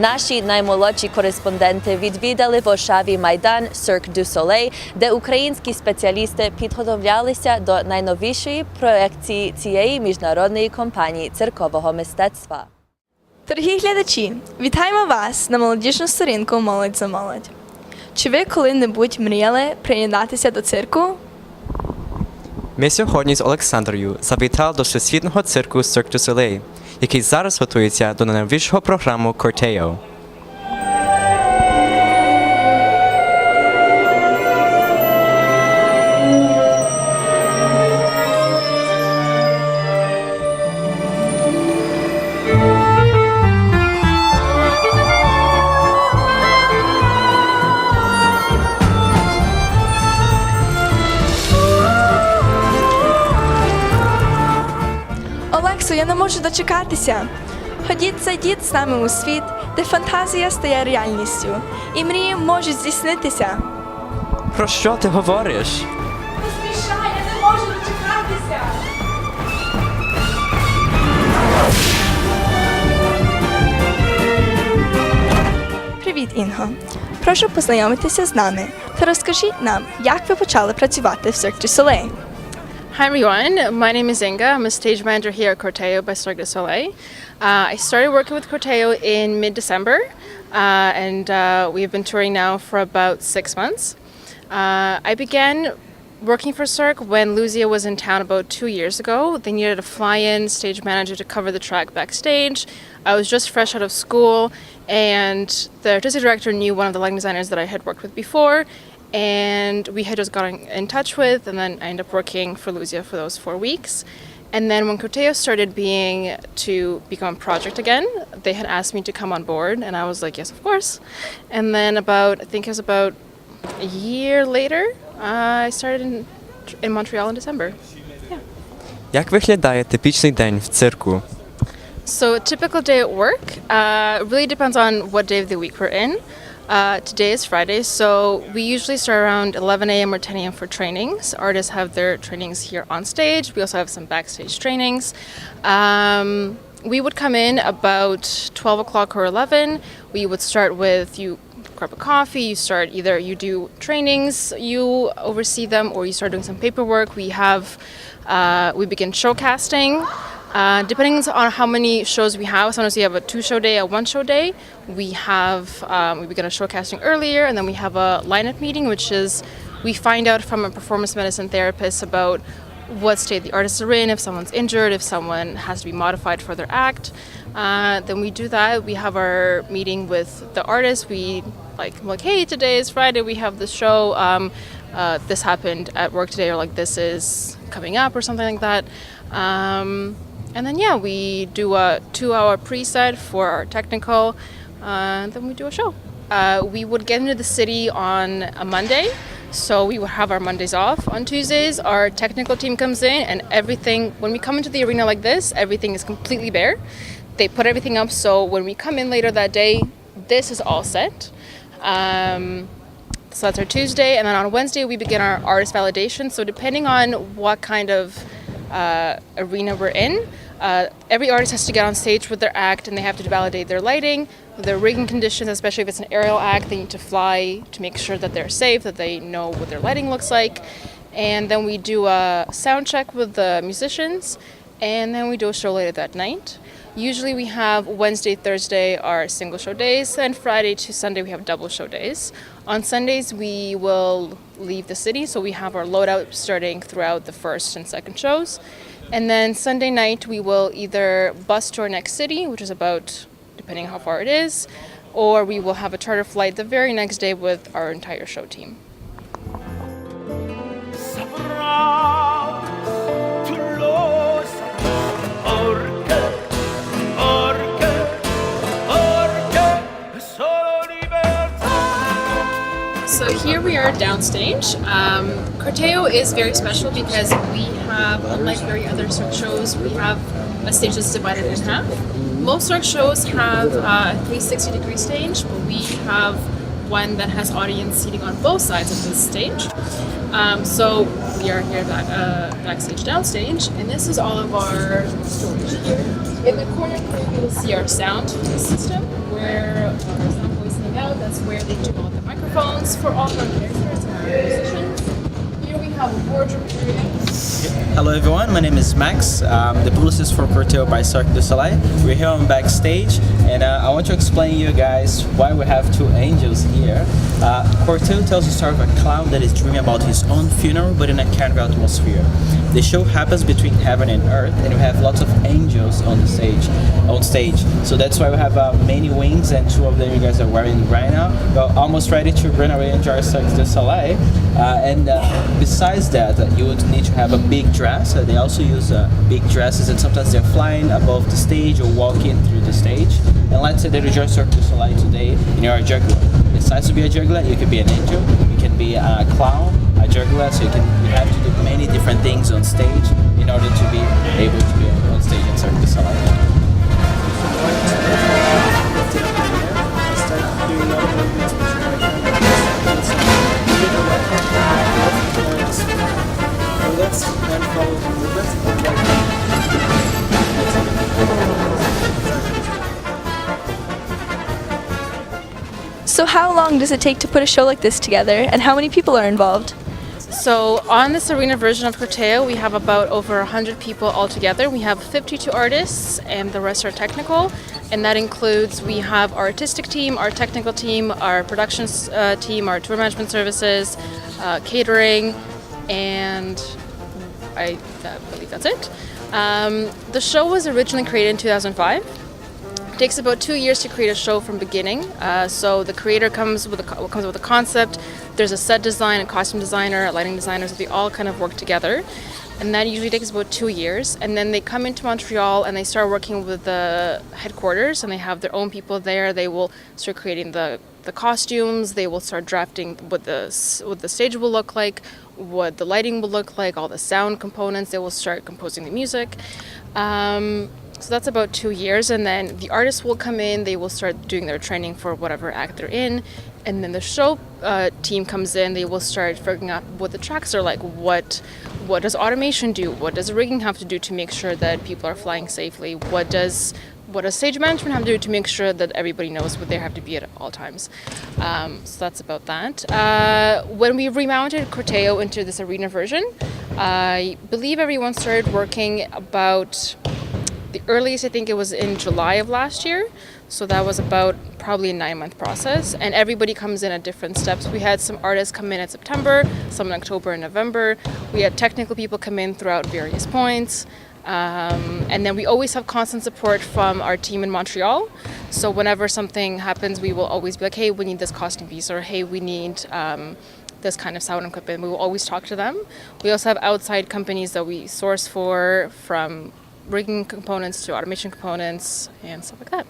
Наші наймолодші кореспонденти відвідали в Варшаві майдан Cirque du Soleil, де українські спеціалісти підготовлялися до найновішої проекції цієї міжнародної компанії циркового мистецтва. Дорогі глядачі, вітаємо вас на молодіжну сторінку «Молодь за молодь». Чи ви коли-небудь мріяли приєднатися до цирку? Ми сьогодні з Олександрою завітали до всесвітнього цирку Cirque du Soleil, який зараз готується до найновішого програму «Corteo». Олексо, я не можу дочекатися. Ходіть, зайдіть з нами у світ, де фантазія стає реальністю, і мрії можуть здійснитися. Про що ти говориш? Поспішай, я не можу дочекатися. Привіт, Інго. Прошу познайомитися з нами та розкажіть нам, як ви почали працювати в Cirque du Soleil. Hi everyone, my name is Inga. I'm a stage manager here at Corteo by Cirque du Soleil. I started working with Corteo in mid-December and we've been touring now for about 6 months. I began working for Cirque when Lucia was in town about 2 years ago. They needed a fly-in stage manager to cover the track backstage. I was just fresh out of school and the artistic director knew one of the lighting designers that I had worked with before. And we had just gotten in touch with, and then I ended up working for Lucia for those 4 weeks. And then when Corteo started to become a project again, they had asked me to come on board, and I was like, yes, of course. And then I think it was about a year later, I started in Montreal in December. Yeah. Як виглядає типічний день в цирку? So a typical day at work really depends on what day of the week we're in. Today is Friday, so we usually start around 11 a.m. or 10 a.m. for trainings. Artists have their trainings here on stage. We also have some backstage trainings. We would come in about 12 o'clock or 11. We would start with you grab a coffee, you do trainings, you oversee them, or you start doing some paperwork. We begin showcasting. Depending on how many shows we have, sometimes we have a 2-show day, a 1-show day. We begin a showcasting earlier, and then we have a lineup meeting, which is we find out from a performance medicine therapist about what state the artists are in, if someone's injured, if someone has to be modified for their act. Then we do that. We have our meeting with the artists. I'm like, hey, today is Friday, we have this show. This happened at work today, or like this is coming up, or something like that. And then, we do a 2-hour preset for our technical, then we do a show. We would get into the city on a Monday, so we would have our Mondays off. On Tuesdays, our technical team comes in, and when we come into the arena like this, everything is completely bare. They put everything up, so when we come in later that day, this is all set. So that's our Tuesday, and then on Wednesday, we begin our artist validation. So depending on what kind of arena we're in, every artist has to get on stage with their act, and they have to validate their lighting, their rigging conditions, especially if it's an aerial act. They need to fly to make sure that they're safe, that they know what their lighting looks like. And then we do a sound check with the musicians, and then we do a show later that night. Usually we have Wednesday, Thursday are single show days, and Friday to Sunday we have double show days. On Sundays we will leave the city, so we have our loadout starting throughout the first and second shows. And then Sunday night we will either bus to our next city, which is about, depending how far it is, or we will have a charter flight the very next day with our entire show team. So here we are downstage. Corteo is very special because we have, unlike very other cirque shows, we have a stage that's divided in half. Most cirque shows have a 360-degree stage, but we have one that has audience seating on both sides of the stage. So we are here backstage, downstage, and this is all of our storage here. In the corner here, you will see our sound system, where our sound voicing out. That's where they do all the microphones for all of our characters and our musicians. Here we have a wardrobe area. Hello everyone, my name is Max. I'm the publicist for Corteo by Cirque du Soleil. We're here on backstage, and I want to explain you guys why we have two angels here. Corteo tells the story of a clown that is dreaming about his own funeral, but in a carnival atmosphere. The show happens between heaven and earth, and we have lots of angels on the stage. So that's why we have many wings, and two of them you guys are wearing right now. We're almost ready to run away and enjoy Cirque du Soleil. Besides that, you would need to have a big dress. They also use big dresses, and sometimes they're flying above the stage or walking through the stage. And let's say that you join Cirque du Soleil today and you're a juggler. Besides to be a juggler, you could be an angel, you can be a clown, a juggler, so you have to do many different things on stage in order to be able to be on stage in Cirque du Soleil. So how long does it take to put a show like this together, and how many people are involved? So on this arena version of Corteo, we have about over 100 people altogether. We have 52 artists, and the rest are technical. And that includes, we have our artistic team, our technical team, our production team, our tour management services, catering, and I believe that's it. The show was originally created in 2005. It takes about 2 years to create a show from beginning. So the creator comes with a concept. There's a set design, a costume designer, a lighting designer, so they all kind of work together. And that usually takes about 2 years. And then they come into Montreal and they start working with the headquarters, and they have their own people there. They will start creating the costumes. They will start drafting what the stage will look like, what the lighting will look like, all the sound components. They will start composing the music. So that's about 2 years, and then the artists will come in, they will start doing their training for whatever act they're in, and then the show team comes in, they will start figuring out what the tracks are like, what does automation do, what does rigging have to do to make sure that people are flying safely, what does stage management have to do to make sure that everybody knows what they have to be at all times. So that's about that. When we remounted Corteo into this arena version, I believe everyone started working about the earliest, I think it was in July of last year. So that was about probably a 9-month process. And everybody comes in at different steps. We had some artists come in September, some in October and November. We had technical people come in throughout various points. And then we always have constant support from our team in Montreal. So whenever something happens, we will always be like, hey, we need this costume piece, or hey, we need this kind of sound equipment. We will always talk to them. We also have outside companies that we source for, from rigging components to automation components and stuff like that.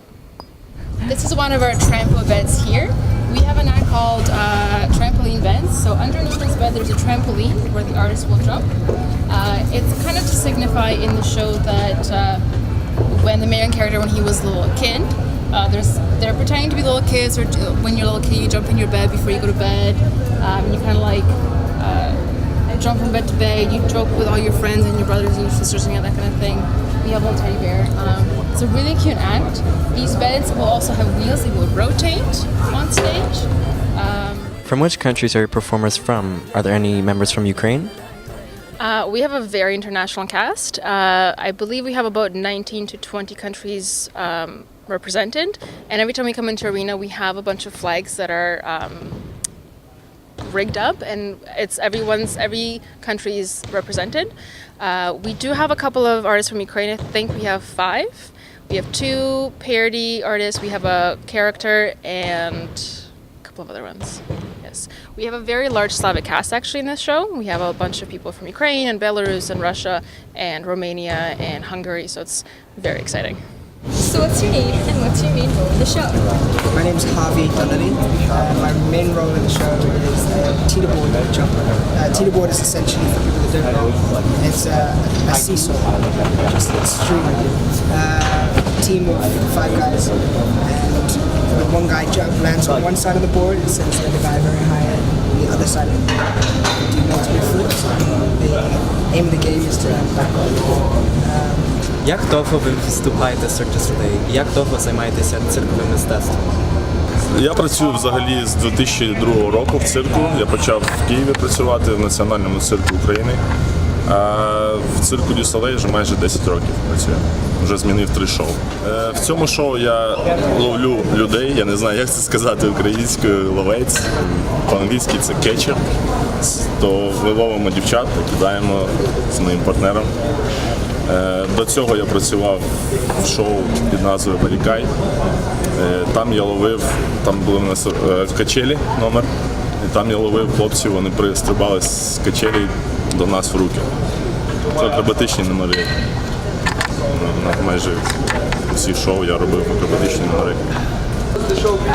This is one of our trampo beds here. We have an act called trampoline beds. So underneath this bed there's a trampoline where the artist will jump. It's kind of to signify in the show that when the main character, when he was a little kid, they're pretending to be little kids, or when you're a little kid you jump in your bed before you go to bed. You kind of like jump from bed to bed, you joke with all your friends and your brothers and your sisters and that kind of thing. We have a little teddy bear. It's a really cute act. These beds will also have wheels, they will rotate on stage. From which countries are your performers from? Are there any members from Ukraine? We have a very international cast. I believe we have about 19 to 20 countries represented. And every time we come into arena, we have a bunch of flags that are rigged up, and it's every country is represented. We do have a couple of artists from Ukraine. I think we have 5. We have 2 parody artists, we have a character, and a couple of other ones. Yes, we have a very large Slavic cast actually in this show. We have a bunch of people from Ukraine and Belarus and Russia and Romania and Hungary, so it's very exciting. So what's your name and what's your main role in the show? My name is Harvey Donnelly. My main role in the show is the teeter board jumper. Teeter board is essentially, for people that don't know, it's a seesaw, just extremely good. team of 5 guys, and when one guy lands on one side of the board, it sends the other guy very high on the other side of the board. Do multiple flips. The aim of the game is to land backward. Як довго ви виступаєте з Cirque du Soleil? І як довго займаєтеся цирковим мистецтвом? Я працюю взагалі з 2002 року в цирку. Я почав в Києві працювати в Національному цирку України. А в цирку Дю Солей вже майже 10 років працюю. Вже змінив 3 шоу. В цьому шоу я ловлю людей, я не знаю, як це сказати українською, ловець. По-англійськи це кетчер. То ми ловимо дівчат, покидаємо з моїм партнером. До цього я працював в шоу під назвою «Варікай». Там я ловив, там були в нас качелі номер, і там я ловив хлопців, вони пристрибали з качелі до нас в руки. Це акробатичні номери. На майже всі шоу я робив акробатичні номери.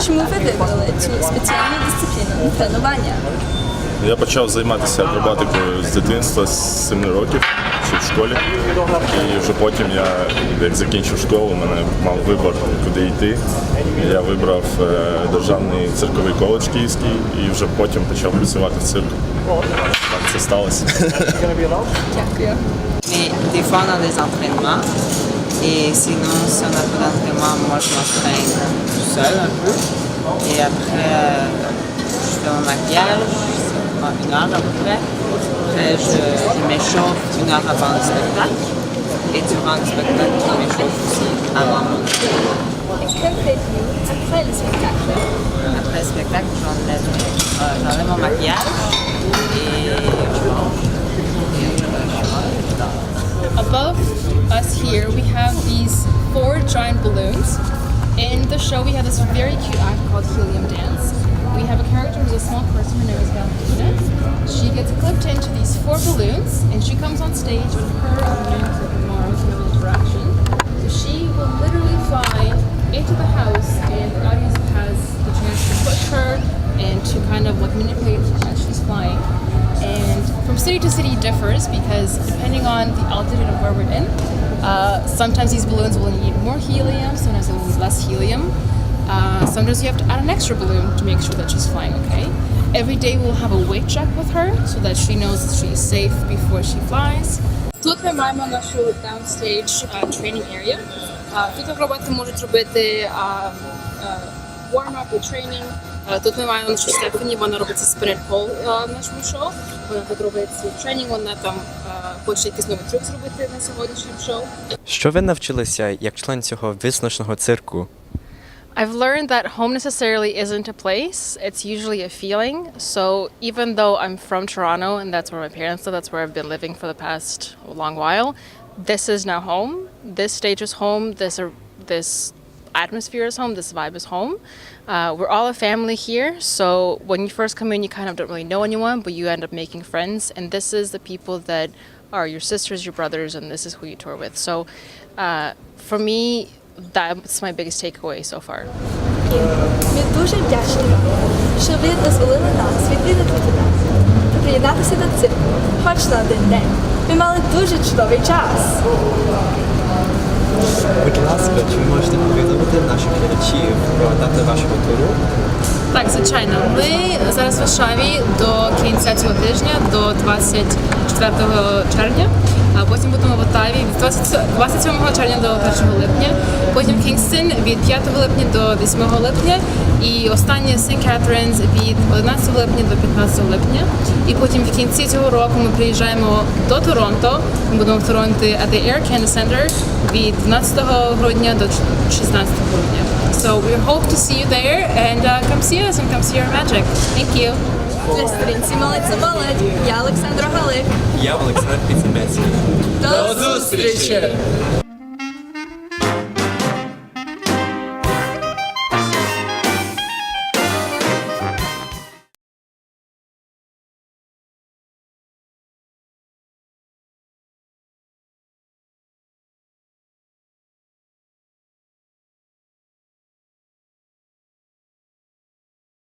Чому ви вибрали цю спеціальну дисципліну тренування? Я почав займатися акробатикою з дитинства, з 7 років, ще в школі. І вже потім я, як закінчив школу, у мене мав вибір, куди йти. Я вибрав державний цирковий коледж київський і вже потім почав працювати в цирку. Так це сталося. Дякую. Mais des fois, on a des entraînements. Et sinon, si on n'a pas d'entraînement, moi, je m'entraîne tout seul un peu. Et après, je fais mon maquillage, ça prend 1 heure à peu près. Après, je m'échauffe 1 heure avant le spectacle. Et durant le spectacle, je m'échauffe aussi avant mon spectacle. Et que faites-vous après le spectacle? Après le spectacle, j'enlève mon maquillage et je mange. Above us here, we have these 4 giant balloons. In the show, we have this very cute act called Helium Dance. We have a character who's a small person, her name is Valentina. She gets clipped into these 4 balloons, and she comes on stage with her and tomorrow to have an interaction. So she will literally fly into the house, and the audience has the chance to push her and to kind of like manipulate as she's flying. And from city to city differs because depending on the altitude of where we're in, sometimes these balloons will need more helium, sometimes they will need less helium. Sometimes you have to add an extra balloon to make sure that she's flying okay. Every day we'll have a weight check with her so that she knows that she's safe before she flies. Тут ми маємо нашу downstage training area. Тут акробати можуть робити warm-up і training. Тут ми маємо нашу Стефані, вона робить спринт пол в нашому шоу. Вона тут робить свій тренінг, вона там хоче якийсь новий трюк зробити на сьогоднішньому шоу. Що ви навчилися як член цього визначного цирку? I've learned that home necessarily isn't a place, it's usually a feeling. So even though I'm from Toronto and that's where my parents live, that's where I've been living for the past long while, this is now home. This stage is home, this atmosphere is home, this vibe is home. We're all a family here, so when you first come in, you kind of don't really know anyone, but you end up making friends, and this is the people that are your sisters, your brothers, and this is who you tour with. So for me, that's my biggest takeaway so far. Ми дуже вдячні вам, що ви дозволили нам відвідати нас та приєднатися до цирку хоч на один день. Ми мали дуже чудовий час. Будь ласка, чи ви можете повідомити наших глядачів про дати вашого туру? Так, звичайно. Ми зараз в Варшаві до кінця цього тижня, до 24 червня. А потім будемо в Оттаві від 27 червня до 1 липня. Потім Кінгстон від 5 липня до 8 липня. І останнє St. Catharines від 11 липня до 15 липня. І потім в кінці цього року ми приїжджаємо до Торонто. Ми будемо в Торонто at the Air Canada Centre від 12 грудня до 16 грудня. So we hope to see you there and come see us and come see our magic. Thank you. Для сторінці «Молиться молодь» я Олександра Галик. Я Олександр Піцебецький. До зустрічі!